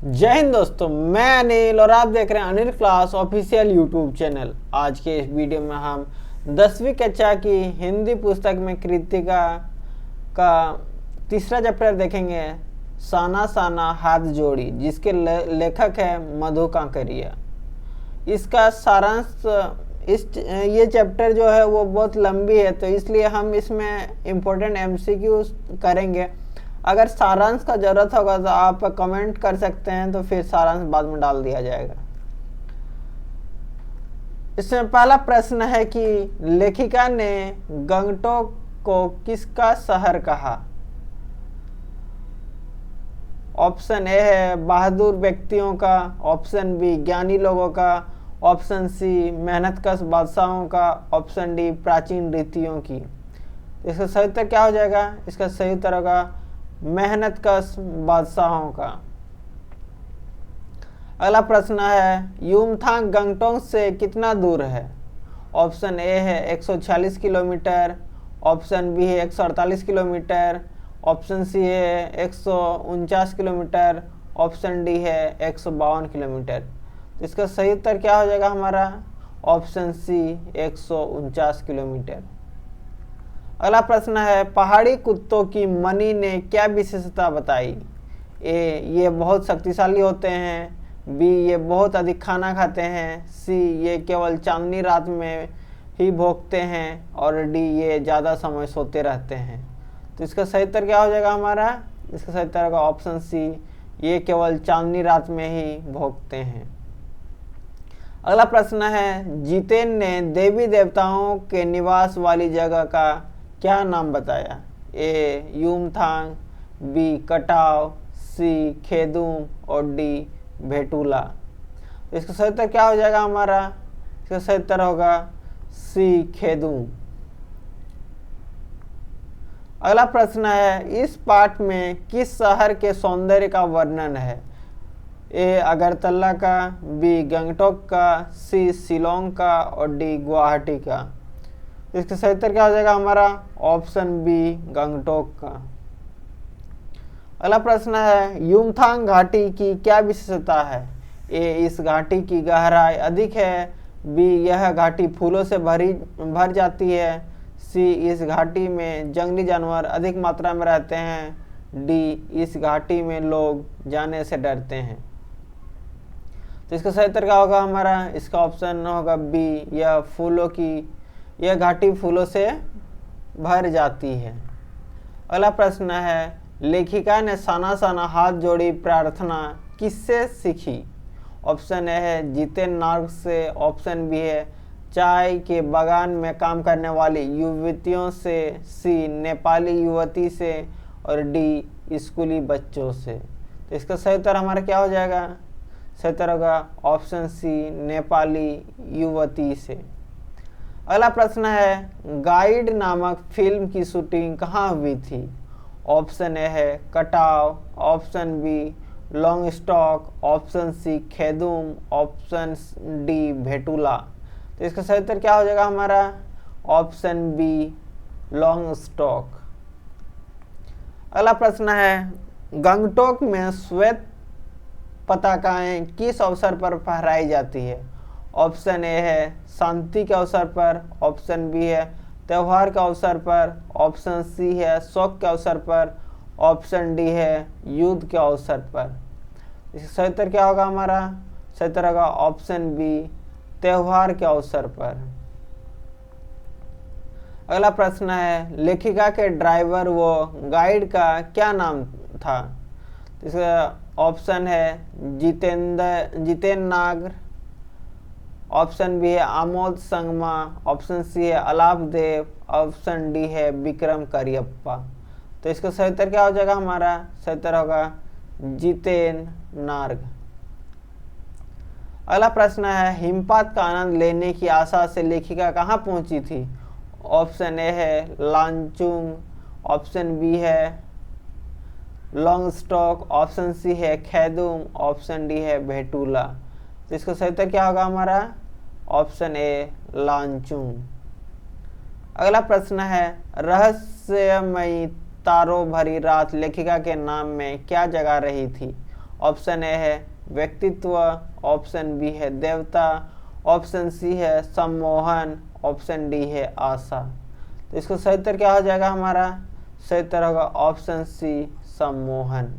जय हिंद दोस्तों, मैं अनिल और आप देख रहे हैं Anil class official YouTube channel. आज के इस वीडियो में हम 10वीं कक्षा की हिंदी पुस्तक में कृतिका का तीसरा चैप्टर देखेंगे, साना साना हाथ जोड़ी, जिसके लेखक है मधु कांकरिया। इसका सारांश ये चैप्टर जो है वो बहुत लंबी है, तो इसलिए हम इसमें इम्पोर्टेंट एमसीक्यू करेंगे। अगर सारांश का ज़रूरत होगा तो आप कमेंट कर सकते हैं, तो फिर सारांश बाद में डाल दिया जाएगा। इसमें पहला प्रश्न है कि लेखिका ने गंगटोक को किसका शहर कहा। ऑप्शन ए है बहादुर व्यक्तियों का, ऑप्शन बी ज्ञानी लोगों का, ऑप्शन सी मेहनतकश बादशाहों का, ऑप्शन डी प्राचीन रीतियों की। इसका सही उत्तर क्या हो जाएगा? इसका सही उत्तर होगा मेहनतकश बादशाहों का। अगला प्रश्न है युमथांग गंगटोक से कितना दूर है। ऑप्शन ए है 146 किलोमीटर, ऑप्शन बी है 148 किलोमीटर, ऑप्शन सी है 149 किलोमीटर, ऑप्शन डी है 152 किलोमीटर। तो इसका सही उत्तर क्या हो जाएगा हमारा? Option C 149 kilometre. अगला प्रश्न है पहाड़ी कुत्तों की मनी ने क्या विशेषता बताई। ए ये बहुत शक्तिशाली होते हैं, बी ये बहुत अधिक खाना खाते हैं, सी ये केवल चांदनी रात में ही भौंकते हैं, और डी ये ज़्यादा समय सोते रहते हैं। तो इसका सही उत्तर क्या हो जाएगा हमारा? इसका सही उत्तर होगा ऑप्शन सी, ये केवल चांदनी रात में ही भौंकते हैं। अगला प्रश्न है जितेन ने देवी देवताओं के निवास वाली जगह का क्या नाम बताया। ए युमथांग, बी कटाव, सी खेदुम और डी भेटूला। तो इसका सही उत्तर क्या हो जाएगा हमारा? इसका सही उत्तर होगा सी खेदुम। अगला प्रश्न है इस पाठ में किस शहर के सौंदर्य का वर्णन है। ए अगरतला का, बी गंगटोक का, सी शिलोंग का और डी गुवाहाटी का। इसका सही उत्तर क्या हो जाएगा हमारा? ऑप्शन बी गंगटोक का। अगला प्रश्न है युमथांग घाटी की क्या विशेषता है। ए इस घाटी की गहराई अधिक है, बी यह घाटी फूलों से भर जाती है, सी इस घाटी में जंगली जानवर अधिक मात्रा में रहते हैं, डी इस घाटी में लोग जाने से डरते हैं। तो इसका सही उत्तर क्या होगा हमारा? इसका ऑप्शन होगा बी, यह घाटी फूलों से भर जाती है। अगला प्रश्न है लेखिका ने साना साना हाथ जोड़ी प्रार्थना किससे सीखी। ऑप्शन ए है जितेन नार्ग से, ऑप्शन बी है चाय के बागान में काम करने वाली युवतियों से, सी नेपाली युवती से और डी स्कूली बच्चों से। तो इसका सही उत्तर हमारा क्या हो जाएगा? सही उत्तर होगा ऑप्शन सी नेपाली युवती से। अगला प्रश्न है गाइड नामक फिल्म की शूटिंग कहाँ हुई थी। ऑप्शन ए है कटाव, option B Long Stock, option C Khedum, option D Bhetula. तो इसका सही उत्तर क्या हो जाएगा हमारा? Option B Long Stock. अगला प्रश्न है गंगटोक में श्वेत पताकाएं किस अवसर पर फहराई जाती है। ऑप्शन ए है शांति के अवसर पर, ऑप्शन बी है त्यौहार के अवसर पर, ऑप्शन सी है शोक के अवसर पर, ऑप्शन डी है युद्ध के अवसर पर। इसका सही उत्तर क्या होगा हमारा? सही उत्तर होगा ऑप्शन बी त्यौहार के अवसर पर। अगला प्रश्न है लेखिका के ड्राइवर व गाइड का क्या नाम था। इसका ऑप्शन है जितेन नाग, ऑप्शन बी है आमोद संगमा, ऑप्शन सी है अलाप देव, ऑप्शन डी है विक्रम करियप्पा। तो इसका सही उत्तर क्या हो जाएगा हमारा? सही उत्तर होगा जितेन नार्ग। अगला प्रश्न है हिमपात का आनंद लेने की आशा से लेखिका कहाँ पहुंची थी। ऑप्शन ए है लांचुंग, ऑप्शन बी है लॉन्ग स्टॉक, ऑप्शन सी है खेदुम, ऑप्शन डी है भेटूला। तो इसका सही उत्तर क्या होगा हमारा? Option A Lachung. अगला प्रश्न है रहस्यमयी तारों भरी रात लेखिका के नाम में क्या जगा रही थी। ऑप्शन ए है व्यक्तित्व, ऑप्शन बी है देवता, ऑप्शन सी है सम्मोहन, ऑप्शन डी है आशा। तो इसको सही उत्तर क्या हो जाएगा हमारा? सही उत्तर होगा ऑप्शन सी सम्मोहन।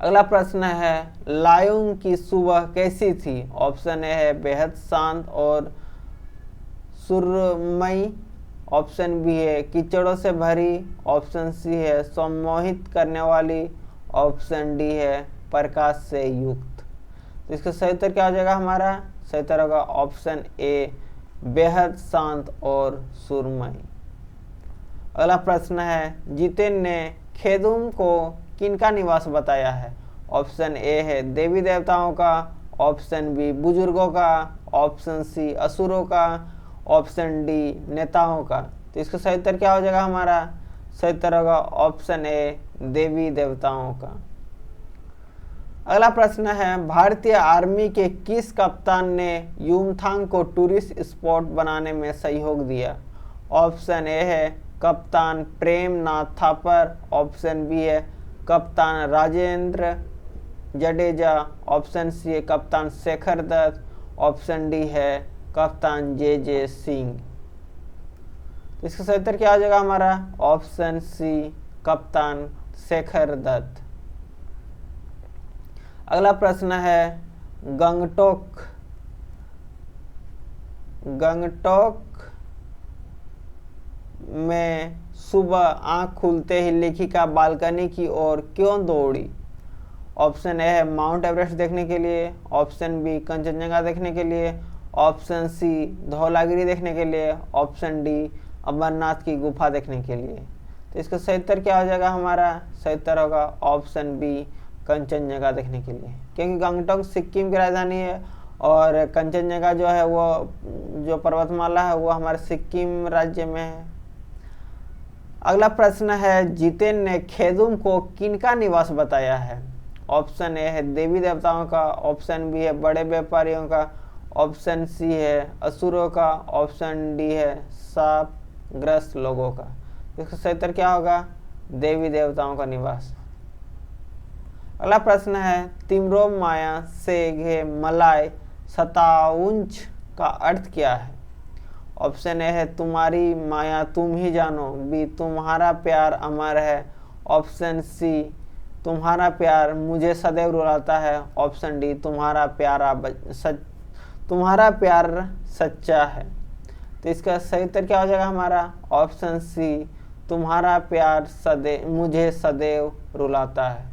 अगला प्रश्न है लायुंग की सुबह कैसी थी? ऑप्शन ए है बेहद शांत और सुरमयी, ऑप्शन बी है कीचड़ों से भरी, ऑप्शन सी है सम्मोहित करने वाली, ऑप्शन डी है प्रकाश से युक्त। तो इसका सही उत्तर क्या हो जाएगा हमारा? सही उत्तर होगा ऑप्शन ए बेहद शांत और सुरमयी। अगला प्रश्न है जितेन ने खेदुम को किनका निवास बताया है? ऑप्शन ए है देवी देवताओं का, ऑप्शन बी बुजुर्गों का, ऑप्शन सी असुरों का, ऑप्शन डी नेताओं का। तो इसका सही उत्तर क्या हो जाएगा हमारा? सही उत्तर होगा ऑप्शन ए देवी देवताओं का। अगला प्रश्न है भारतीय आर्मी के किस कप्तान ने युमथांग को टूरिस्ट स्पॉट बनाने में सहयोग दिया? ऑप्शन ए है कप्तान प्रेमनाथ थापर, ऑप्शन बी है कप्तान राजेंद्र जडेजा, ऑप्शन सी है कप्तान शेखर दत्त, ऑप्शन डी है कप्तान जे सिंह। इसका सही उत्तर क्या हो जाएगा हमारा? ऑप्शन सी कप्तान शेखर दत्त। अगला प्रश्न है गंगटोक में सुबह आंख खुलते ही लेखिका बालकनी की ओर क्यों दौड़ी? ऑप्शन ए है माउंट एवरेस्ट देखने के लिए, ऑप्शन बी कंचनजंगा देखने के लिए, ऑप्शन सी धौलागिरी देखने के लिए, ऑप्शन डी अमरनाथ की गुफा देखने के लिए। तो इसका सही उत्तर क्या हो जाएगा हमारा? सही उत्तर होगा ऑप्शन बी कंचनजंगा देखने के लिए, क्योंकि गंगटोक सिक्किम की राजधानी है और कंचनजंगा जो है वो जो पर्वतमाला है वो हमारे सिक्किम राज्य में है। अगला प्रश्न है जितेन ने खेदुम को किनका निवास बताया है? ऑप्शन ए है देवी देवताओं का, ऑप्शन बी है बड़े व्यापारियों का, ऑप्शन सी है असुरों का, ऑप्शन डी है शापग्रस्त लोगों का। इसका सही उत्तर क्या होगा? देवी देवताओं का निवास। अगला प्रश्न है तिमरो माया से घे मलाय सताउंच का अर्थ क्या है? ऑप्शन ए है तुम्हारी माया तुम ही जानो, बी तुम्हारा प्यार अमर है, ऑप्शन सी तुम्हारा प्यार मुझे सदैव रुलाता है, ऑप्शन डी तुम्हारा प्यार सच्चा है। तो इसका सही उत्तर क्या हो जाएगा हमारा? ऑप्शन सी तुम्हारा प्यार मुझे सदैव रुलाता है।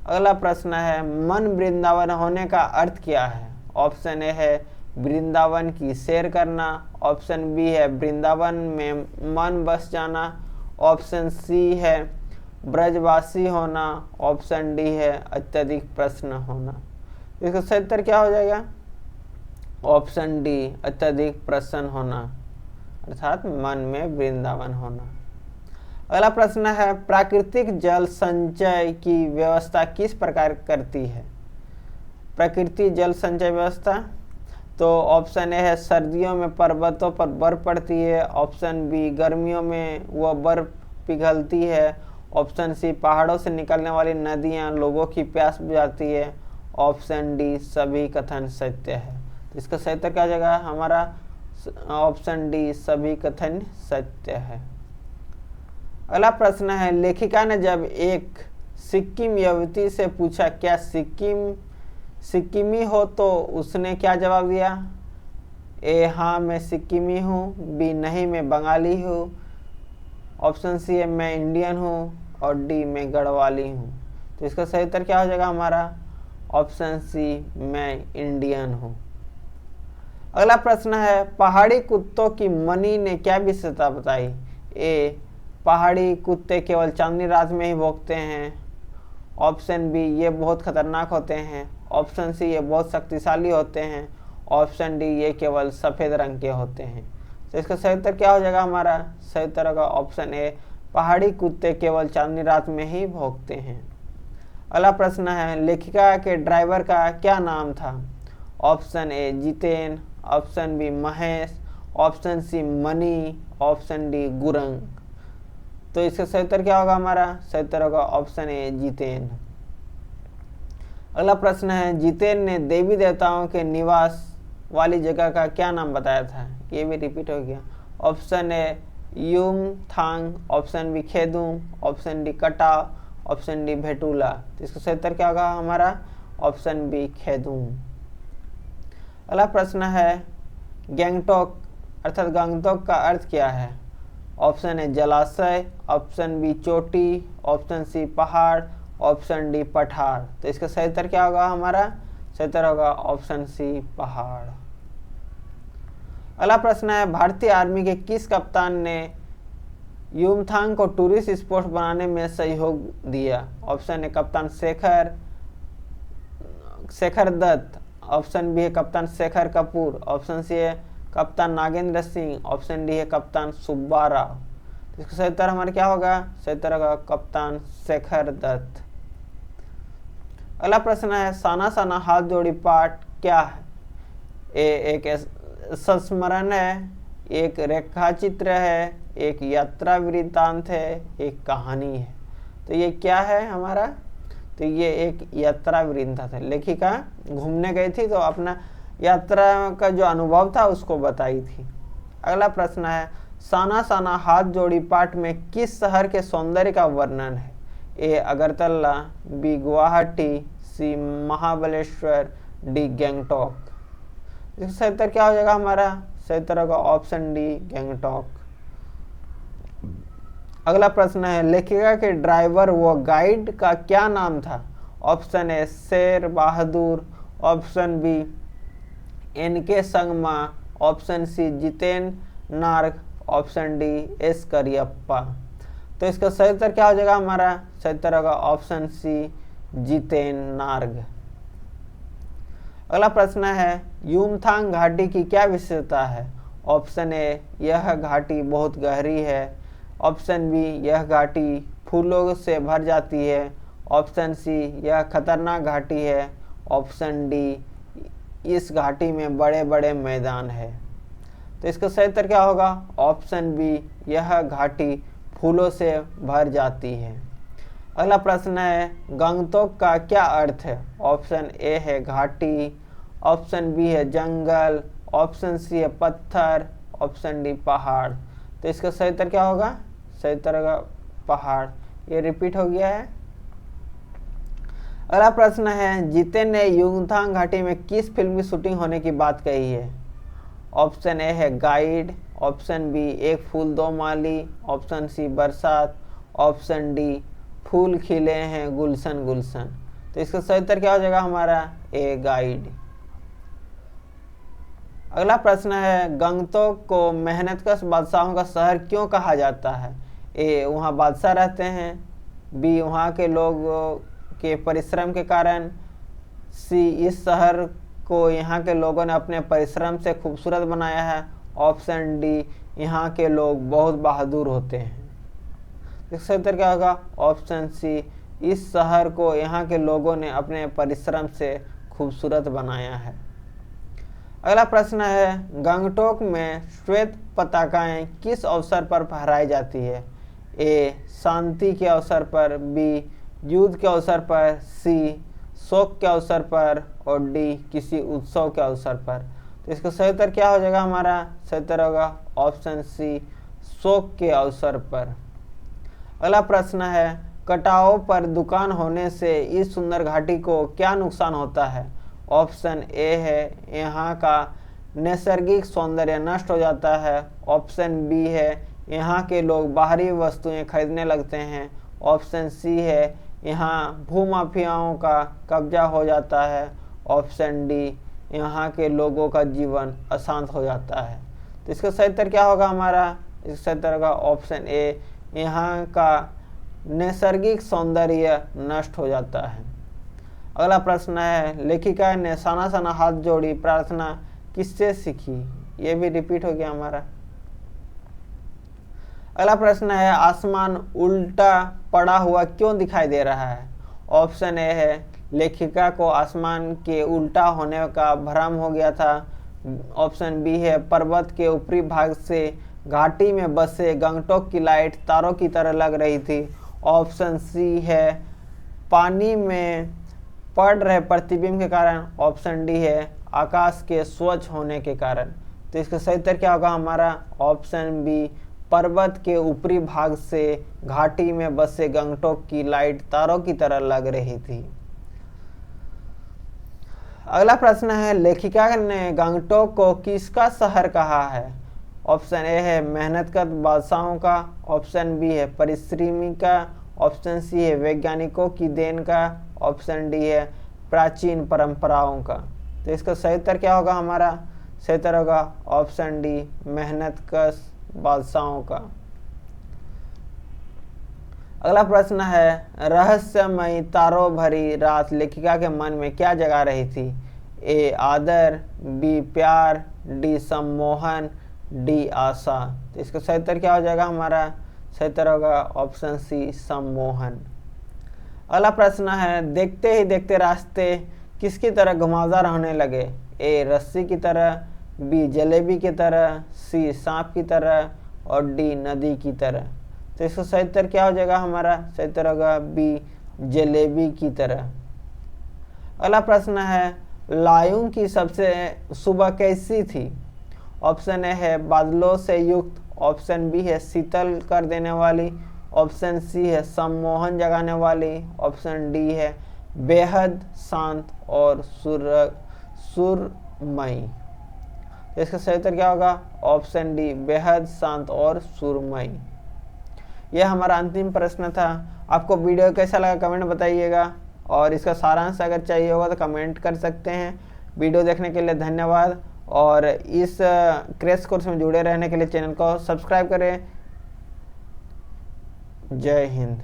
अगला प्रश्न है मन वृंदावन होने का अर्थ क्या है? ऑप्शन ए है वृंदावन की सैर करना, ऑप्शन बी है वृंदावन में मन बस जाना, ऑप्शन सी है ब्रजवासी होना, ऑप्शन डी है अत्यधिक प्रसन्न होना। इसका सही उत्तर क्या हो जाएगा? ऑप्शन डी अत्यधिक प्रसन्न होना, अर्थात मन में वृंदावन होना। अगला प्रश्न है प्राकृतिक जल संचय की व्यवस्था किस प्रकार करती है? प्रकृति जल संचय व्यवस्था, तो ऑप्शन ए है सर्दियों में पर्वतों पर बर्फ पड़ती है, ऑप्शन बी गर्मियों में वह बर्फ पिघलती है, ऑप्शन सी पहाड़ों से निकलने वाली नदियां लोगों की प्यास बुझाती है, ऑप्शन डी सभी कथन सत्य है। तो इसका सही उत्तर क्या हो जाएगा हमारा? ऑप्शन डी सभी कथन सत्य है। अगला प्रश्न है लेखिका ने जब एक सिक्किम युवती से पूछा क्या सिक्किमी हो तो उसने क्या जवाब दिया? ए हाँ मैं सिक्किमी हूँ, बी नहीं मैं बंगाली हूँ, ऑप्शन सी है मैं इंडियन हूँ और डी मैं गढ़वाली हूँ। तो इसका सही उत्तर क्या हो जाएगा हमारा? ऑप्शन सी मैं इंडियन हूँ। अगला प्रश्न है पहाड़ी कुत्तों की मनी ने क्या विशेषता बताई? ए पहाड़ी कुत्ते केवल चांदनी रात में ही भौंकते हैं, ऑप्शन बी ये बहुत खतरनाक होते हैं, ऑप्शन सी ये बहुत शक्तिशाली होते हैं, ऑप्शन डी ये केवल सफ़ेद रंग के होते हैं। तो इसका सही उत्तर क्या हो जाएगा हमारा? सही उत्तर होगा ऑप्शन ए पहाड़ी कुत्ते केवल चांदनी रात में ही भौंकते हैं। अगला प्रश्न है लेखिका के ड्राइवर का क्या नाम था? Option A Jiten, option B Mahesh, option C Mani, option D Gurung. तो इसका सही उत्तर क्या होगा हमारा? सही उत्तर होगा ऑप्शन ए जितेन। अगला प्रश्न है, जितेन ने देवी देवताओं के निवास वाली जगह का क्या नाम बताया था? ये भी रिपीट हो गया। Option A Yumthang, option B Khedum, option D Kata, option D Bhetula. तो इसका सही उत्तर क्या होगा हमारा? Option B Khedum. अगला प्रश्न है, गैंगटॉक अर्थात गंगटोक का अर्थ क्या है? ऑप्शन ए जलाशय, ऑप्शन बी चोटी, ऑप्शन सी पहाड़, ऑप्शन डी पठार। तो इसका सही उत्तर क्या होगा हमारा? सही उत्तर होगा ऑप्शन सी पहाड़। अगला प्रश्न है, भारतीय आर्मी के किस कप्तान ने युमथांग को टूरिस्ट स्पॉट बनाने में सहयोग दिया? ऑप्शन ए कप्तान शेखर दत्त, ऑप्शन बी है कप्तान शेखर कपूर, ऑप्शन सी है कप्तान नागेंद्र सिंह, ऑप्शन डी है कप्तान सुब्बा राव। इसका सही उत्तर हमारा क्या होगा? सही उत्तर होगा कप्तान शेखर दत्त। अगला प्रश्न है, साना साना हाथ जोड़ी पाठ क्या है? एक संस्मरण है, एक रेखा चित्र है, एक यात्रा वृत्तांत है, एक कहानी है। तो ये क्या है हमारा? तो ये एक यात्रा वृत्तांत है। लेखिका घूमने गई थी तो अपना यात्रा का जो अनुभव था उसको बताई थी। अगला प्रश्न है, साना साना हाथ जोड़ी पाठ में किस शहर के सौंदर्य का वर्णन है? ए अगरतला, बी गुवाहाटी, सी महाबलेश्वर, डी गैंगटॉक। इसका सही उत्तर क्या हो जाएगा हमारा? सही उत्तर होगा ऑप्शन डी गैंगटॉक। अगला प्रश्न है, लेखिका के ड्राइवर व गाइड का क्या नाम था? Option A Sher Bahadur, option B NK Sangma, option C Jiten Narg, option D S Cariappa. तो इसका सही उत्तर क्या हो जाएगा हमारा? सही उत्तर होगा ऑप्शन सी जितेन नार्ग। अगला प्रश्न है, युमथांग घाटी की क्या विशेषता है? ऑप्शन ए यह घाटी बहुत गहरी है, ऑप्शन बी यह घाटी फूलों से भर जाती है, ऑप्शन सी यह खतरनाक घाटी है, ऑप्शन डी इस घाटी में बड़े बड़े मैदान है। तो इसका सही उत्तर क्या होगा? ऑप्शन बी यह घाटी फूलों से भर जाती है। अगला प्रश्न है, गंगटोक का क्या अर्थ है? ऑप्शन ए है घाटी, ऑप्शन बी है जंगल, ऑप्शन सी है पत्थर, ऑप्शन डी पहाड़। तो इसका सही उत्तर क्या होगा? सही उत्तर होगा पहाड़। ये रिपीट हो गया है। अगला प्रश्न है, जितेन ने युमथांग घाटी में किस फिल्म की शूटिंग होने की बात कही है? ऑप्शन ए है गाइड, ऑप्शन बी एक फूल दो माली, ऑप्शन सी बरसात, ऑप्शन डी फूल खिले हैं गुलशन गुलशन। तो इसका सही उत्तर क्या हो जाएगा हमारा? A guide. अगला प्रश्न है, गंगटोक को मेहनतकश बादशाहों का शहर क्यों कहा जाता है? ए वहाँ बादशाह रहते हैं, बी वहाँ के लोगों के परिश्रम के कारण, सी इस शहर को यहाँ के लोगों ने अपने परिश्रम से खूबसूरत बनाया है, ऑप्शन डी यहाँ के लोग बहुत बहादुर होते हैं। इसका उत्तर क्या होगा? ऑप्शन सी इस शहर को यहाँ के लोगों ने अपने परिश्रम से खूबसूरत बनाया है। अगला प्रश्न है, गंगटोक में श्वेत पताकाएं किस अवसर पर फहराई जाती है? ए शांति के अवसर पर, बी युद्ध के अवसर पर, सी शोक के अवसर पर, और डी किसी उत्सव के अवसर पर। तो इसका सही उत्तर क्या हो जाएगा हमारा? सही उत्तर होगा ऑप्शन सी शोक के अवसर पर। अगला प्रश्न है, कटाव पर दुकान होने से इस सुंदर घाटी को क्या नुकसान होता है? ऑप्शन ए है यहाँ का नैसर्गिक सौंदर्य नष्ट हो जाता है, ऑप्शन बी है यहाँ के लोग बाहरी वस्तुएं खरीदने लगते हैं, ऑप्शन सी है यहाँ भूमाफियाओं का कब्जा हो जाता है, ऑप्शन डी यहाँ के लोगों का जीवन अशांत हो जाता है। तो इसका सही उत्तर क्या होगा हमारा? इसका सही उत्तर होगा ऑप्शन ए यहाँ का नैसर्गिक सौंदर्य नष्ट हो जाता है। अगला प्रश्न है, लेखिका ने साना साना हाथ जोड़ी प्रार्थना किससे सीखी? ये भी रिपीट हो गया हमारा। अगला प्रश्न है, आसमान उल्टा पड़ा हुआ क्यों दिखाई दे रहा है? ऑप्शन ए है लेखिका को आसमान के उल्टा होने का भ्रम हो गया था, ऑप्शन बी है पर्वत के ऊपरी भाग से घाटी में बसे गंगटोक की लाइट तारों की तरह लग रही थी। ऑप्शन सी है पानी में पड़ रहे प्रतिबिंब के कारण। ऑप्शन डी है आकाश के स्वच्छ होने के कारण। तो इसका सही उत्तर क्या होगा हमारा? ऑप्शन बी, पर्वत के ऊपरी भाग से घाटी में बसे गंगटोक की लाइट तारों की तरह लग रही थी। अगला प्रश्न है, लेखिका ने गंगटोक को किसका शहर कहा है? ऑप्शन ए है मेहनतकश बादशाहों का। ऑप्शन बी है परिश्रमी का। ऑप्शन सी है वैज्ञानिकों की देन का। ऑप्शन डी है प्राचीन परंपराओं का। तो इसका सही उत्तर क्या होगा हमारा? सही उत्तर होगा ऑप्शन डी, मेहनतकश बादशाहों का। अगला प्रश्न है, रहस्यमयी तारों भरी रात लेखिका के मन में क्या जगा रही थी? ए आदर, बी प्यार, डी सम्मोहन, डी आशा। तो इसका सही उत्तर क्या हो जाएगा हमारा? सही उत्तर होगा ऑप्शन सी, सम्मोहन। अगला प्रश्न है, देखते ही देखते रास्ते किसकी तरह घुमावदार होने लगे? ए रस्सी की तरह, बी जलेबी की तरह, सी सांप की तरह और डी नदी की तरह। तो इसका सही उत्तर क्या हो जाएगा हमारा? सही उत्तर होगा बी, जलेबी की तरह। अगला प्रश्न है, लायूं की सबसे सुबह कैसी थी? ऑप्शन ए है बादलों से युक्त। ऑप्शन बी है शीतल कर देने वाली। ऑप्शन सी है सम्मोहन जगाने वाली। ऑप्शन डी है बेहद शांत और सुरमयी। तो इसका सही उत्तर क्या होगा? ऑप्शन डी, बेहद शांत और सुरमयी। यह हमारा अंतिम प्रश्न था। आपको वीडियो कैसा लगा कमेंट बताइएगा, और इसका सारांश अगर चाहिए होगा तो कमेंट कर सकते हैं। वीडियो देखने के लिए धन्यवाद, और इस क्रैश कोर्स में जुड़े रहने के लिए चैनल को सब्सक्राइब करें। जय हिंद।